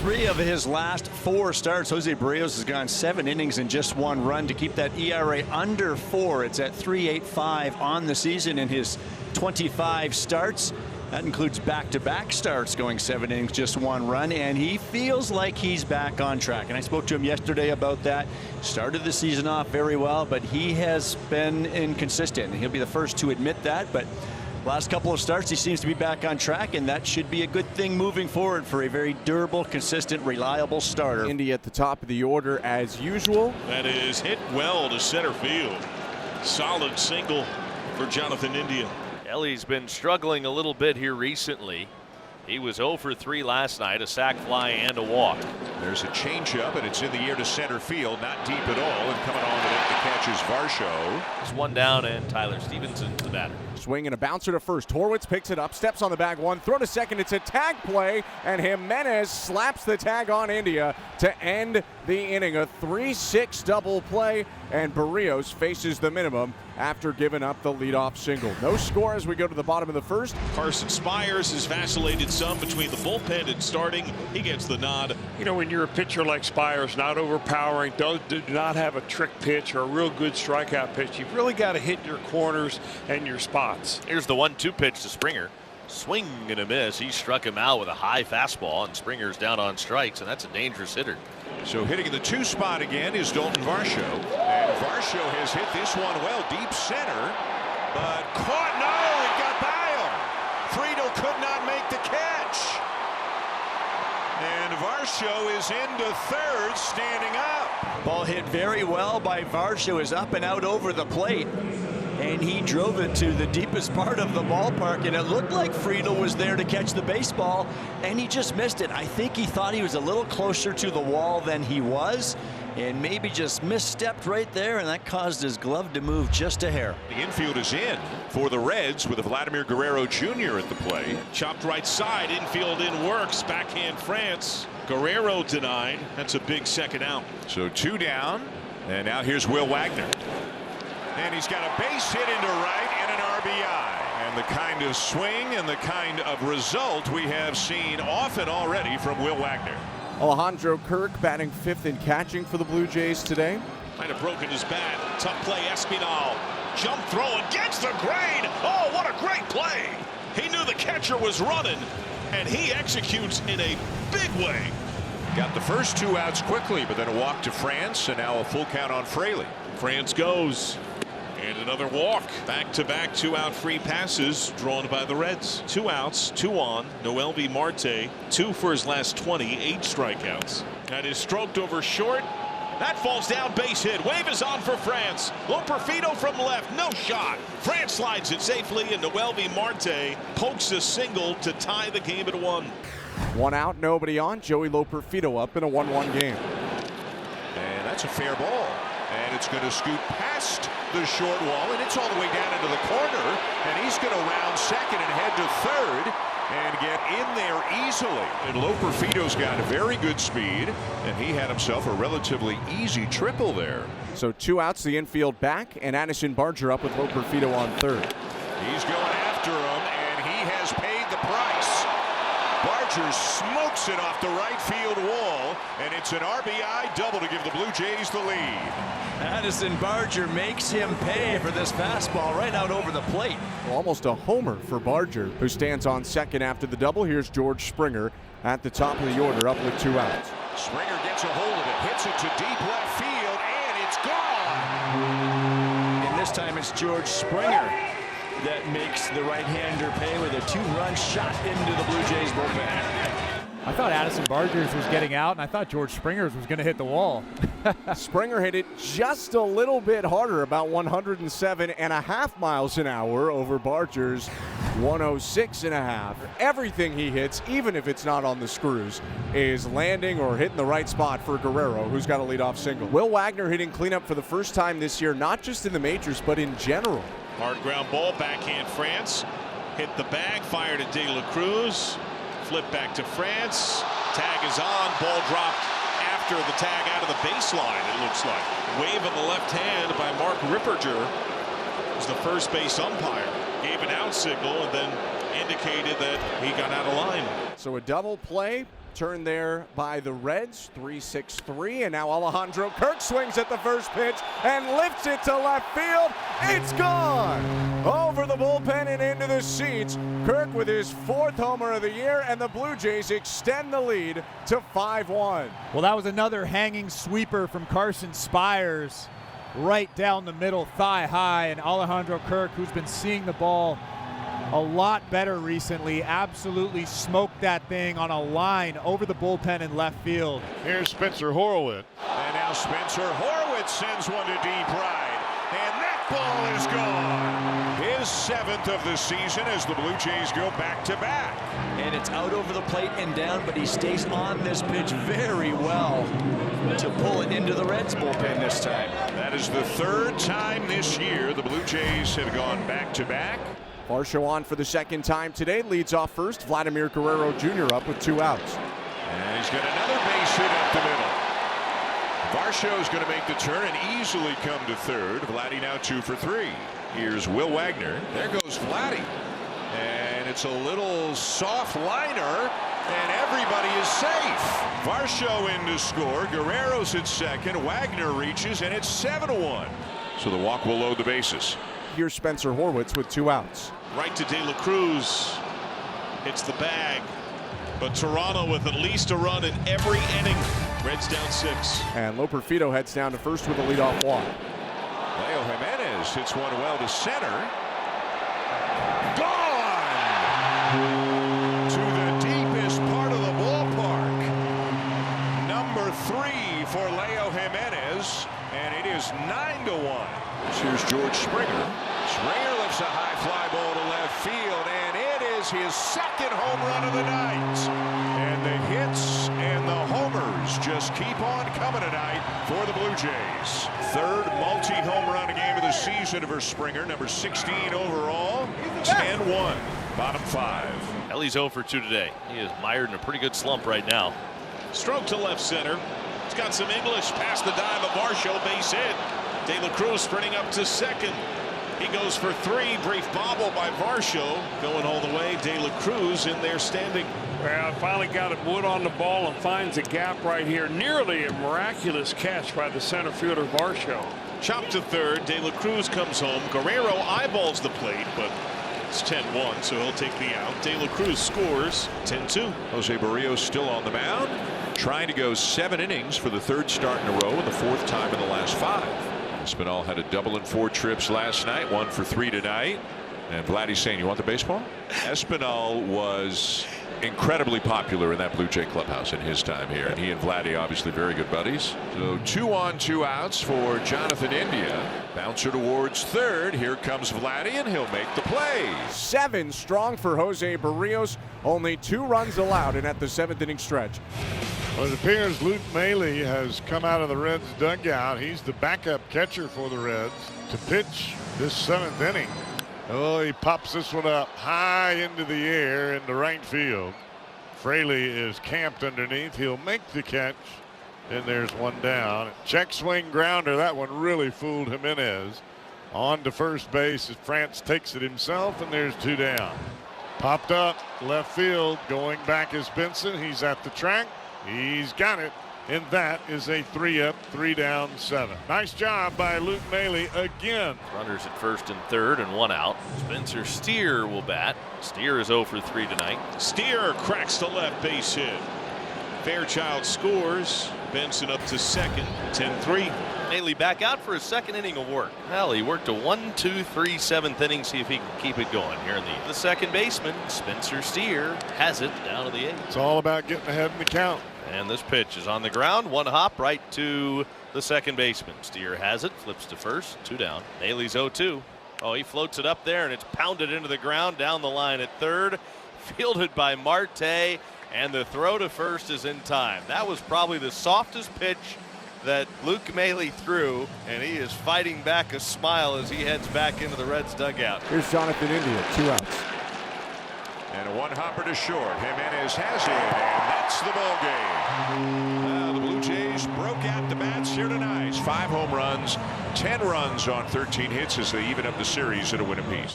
3 of his last 4 starts, Jose Barrios has gone 7 innings and just 1 run to keep that ERA under 4. It's at 3.85 on the season in his 25 starts. That includes back-to-back starts, going 7 innings, just 1 run, and he feels like he's back on track. And I spoke to him yesterday about that. Started the season off very well, but he has been inconsistent. He'll be the first to admit that, but last couple of starts, he seems to be back on track, and that should be a good thing moving forward for a very durable, consistent, reliable starter. Indy at the top of the order as usual. That is hit well to center field. Solid single for Jonathan India. Ellie's been struggling a little bit here recently. He was 0 for 3 last night, a sac fly and a walk. There's a changeup, and it's in the air to center field, not deep at all, and coming on to make the catch is Varsho. It's 1 down, and Tyler Stevenson's the batter. Swing and a bouncer to first. Horwitz picks it up, steps on the bag 1, throw to second. It's a tag play, and Jimenez slaps the tag on India to end the inning. A 3-6 double play, and Barrios faces the minimum after giving up the leadoff single. No score as we go to the bottom of the first. Carson Spires has vacillated some between the bullpen and starting. He gets the nod. You know, when you're a pitcher like Spires, not overpowering, do not have a trick pitch or a real good strikeout pitch, you've really got to hit your corners and your spots. Here's the 1-2 pitch to Springer. Swing and a miss. He struck him out with a high fastball, and Springer's down on strikes, and that's a dangerous hitter. So hitting in the 2 spot again is Dalton Varsho. And Varsho has hit this one well, deep center, but caught. No, it got by him. Friedel could not make the catch. And Varsho is into third, standing up. Ball hit very well by Varsho, is up and out over the plate. And he drove it to the deepest part of the ballpark, and it looked like Friedel was there to catch the baseball, and he just missed it. I think he thought he was a little closer to the wall than he was, and maybe just misstepped right there, and that caused his glove to move just a hair. The infield is in for the Reds with Vladimir Guerrero Jr. at the plate. Chopped right side, infield in works, backhand France. Guerrero denied. That's a big second out. So 2 down, and now here's Will Wagner. And he's got a base hit into right and an RBI. And the kind of swing and the kind of result we have seen often already from Will Wagner. Alejandro Kirk batting 5th in catching for the Blue Jays today. Might have broken his bat. Tough play, Espinal. Jump throw against the grain. Oh, what a great play. He knew the catcher was running, and he executes in a big way. Got the first 2 outs quickly, but then a walk to France, and now a full count on Fraley. France goes. And another walk. Back-to-back 2-out free passes drawn by the Reds. 2 outs, 2 on. MLB Marte, 2 for his last 28 strikeouts. That is stroked over short. That falls down, base hit. Wave is on for France. Loperfido from left, no shot. France slides it safely, and MLB Marte pokes a single to tie the game at 1. 1 out, nobody on. Joey Loperfido up in a 1-1 game. And that's a fair ball. And it's going to scoot past the short wall, and it's all the way down into the corner, and he's going to round second and head to third and get in there easily. And Loperfido's got a very good speed, and he had himself a relatively easy triple there. So 2 outs, the infield back, and Addison Barger up with Loperfido on third. He's going after him, and he has paid the price. Barger smokes it off the right field wall, and it's an RBI double to give the Blue Jays the lead. Addison Barger makes him pay for this fastball right out over the plate. Almost a homer for Barger, who stands on second after the double. Here's George Springer at the top of the order, up with 2 outs. Springer gets a hold of it, hits it to deep left field, and it's gone. And this time it's George Springer that makes the right-hander pay with a 2-run shot into the Blue Jays bullpen. I thought Addison Bargers was getting out, and I thought George Springer's was going to hit the wall. Springer hit it just a little bit harder, about 107.5 miles an hour over Barger's 106.5. Everything he hits, even if it's not on the screws, is landing or hitting the right spot for Guerrero, who's got a leadoff single. Will Wagner hitting cleanup for the first time this year, not just in the majors, but in general. Hard ground ball, backhand France. Hit the bag, fired at De La Cruz. Flip back to France. Tag is on. Ball dropped after the tag out of the baseline, it looks like. Wave of the left hand by Mark Ripperger, who's the first base umpire. Gave an out signal and then indicated that he got out of line. So a double play turn there by the Reds, 3-6-3, and now Alejandro Kirk swings at the first pitch and lifts it to left field. It's gone! Over the bullpen and into the seats. Kirk with his 4th homer of the year, and the Blue Jays extend the lead to 5-1. Well, that was another hanging sweeper from Carson Spires, right down the middle, thigh high, and Alejandro Kirk, who's been seeing the ball a lot better recently, absolutely smoked that thing on a line over the bullpen in left field. Here's Spencer Horwitz. And now Spencer Horwitz sends one to deep right. And that ball is gone. His 7th of the season as the Blue Jays go back-to-back. And it's out over the plate and down, but he stays on this pitch very well to pull it into the Reds bullpen this time. That is the 3rd time this year the Blue Jays have gone back-to-back. Varsho on for the 2nd time today. Leads off first. Vladimir Guerrero Jr. up with 2 outs. And he's got another base hit up the middle. Varsho is going to make the turn and easily come to 3rd. Vladdy now 2 for 3. Here's Will Wagner. There goes Vladdy. And it's a little soft liner, and everybody is safe. Varsho in to score. Guerrero's at 2nd. Wagner reaches, and it's 7-1. So the walk will load the bases. Here's Spencer Horwitz with 2 outs. Right to De La Cruz. Hits the bag. But Toronto with at least a run in every inning. Reds down 6. And Loperfido heads down to first with a leadoff walk. Leo Jimenez hits one well to center. Gone! To the deepest part of the ballpark. Number 3 for Leo Jimenez. And it is 9-1. Here's George Springer. Springer lifts a high fly ball to left field, and it is his 2nd home run of the night. And the hits and the homers just keep on coming tonight for the Blue Jays. 3rd multi-home run game of the season for Springer, number 16 overall. 10-1, bottom 5. Well, he's 0 for 2 today. He is mired in a pretty good slump right now. Stroke to left center. It's got some English past the dive of Varsho, base hit. De La Cruz sprinting up to 2nd. He goes for 3. Brief bobble by Varsho. Going all the way. De La Cruz in there standing. Well, finally got a wood on the ball and finds a gap right here. Nearly a miraculous catch by the center fielder Varsho. Chopped to 3rd. De La Cruz comes home. Guerrero eyeballs the plate, but it's 10-1, so he'll take the out. De La Cruz scores 10-2. Jose Barrios still on the mound, trying to go 7 innings for the 3rd start in a row and the 4th time in the last 5. Espinal had a double in 4 trips last night, 1 for 3 tonight. And Vladdy's saying, you want the baseball? Espinal was incredibly popular in that Blue Jay clubhouse in his time here, and he and Vladdy obviously very good buddies. So 2 on 2 outs for Jonathan India. Bouncer towards 3rd. Here comes Vladdy, and he'll make the play. 7 strong for Jose Barrios. Only 2 runs allowed in at the 7th inning stretch. Well, it appears Luke Maile has come out of the Reds dugout. He's the backup catcher for the Reds to pitch this 7th inning. Oh, he pops this one up high into the air into right field. Fraley is camped underneath. He'll make the catch. And there's one down. Check swing grounder. That one really fooled Jimenez. On to first base as France takes it himself, and there's 2 down. Popped up left field. Going back is Benson. He's at the track. He's got it, and that is a 3-up, 3 down, 7. Nice job by Luke Maile again. Runners at 1st and 3rd and 1 out. Spencer Steer will bat. Steer is 0 for 3 tonight. Steer cracks the left base hit. Fairchild scores. Benson up to 2nd. 10-3. Maile back out for his 2nd inning of work. Well, he worked a 1, 2, 3, 7th inning. See if he can keep it going here in the 2nd baseman. Spencer Steer has it down to the 8th. It's all about getting ahead in the count. And this pitch is on the ground. 1 hop right to the 2nd baseman. Steer has it, flips to 1st, 2 down. Maile's 0-2. Oh, he floats it up there, and it's pounded into the ground down the line at 3rd. Fielded by Marte, and the throw to 1st is in time. That was probably the softest pitch that Luke Maile threw, and he is fighting back a smile as he heads back into the Reds dugout. Here's Jonathan India, 2 outs. And a 1 hopper to short. Jimenez has it, and that's the ball game. The Blue Jays broke out the bats here tonight. 5 home runs, 10 runs on 13 hits as they even up the series at a win apiece.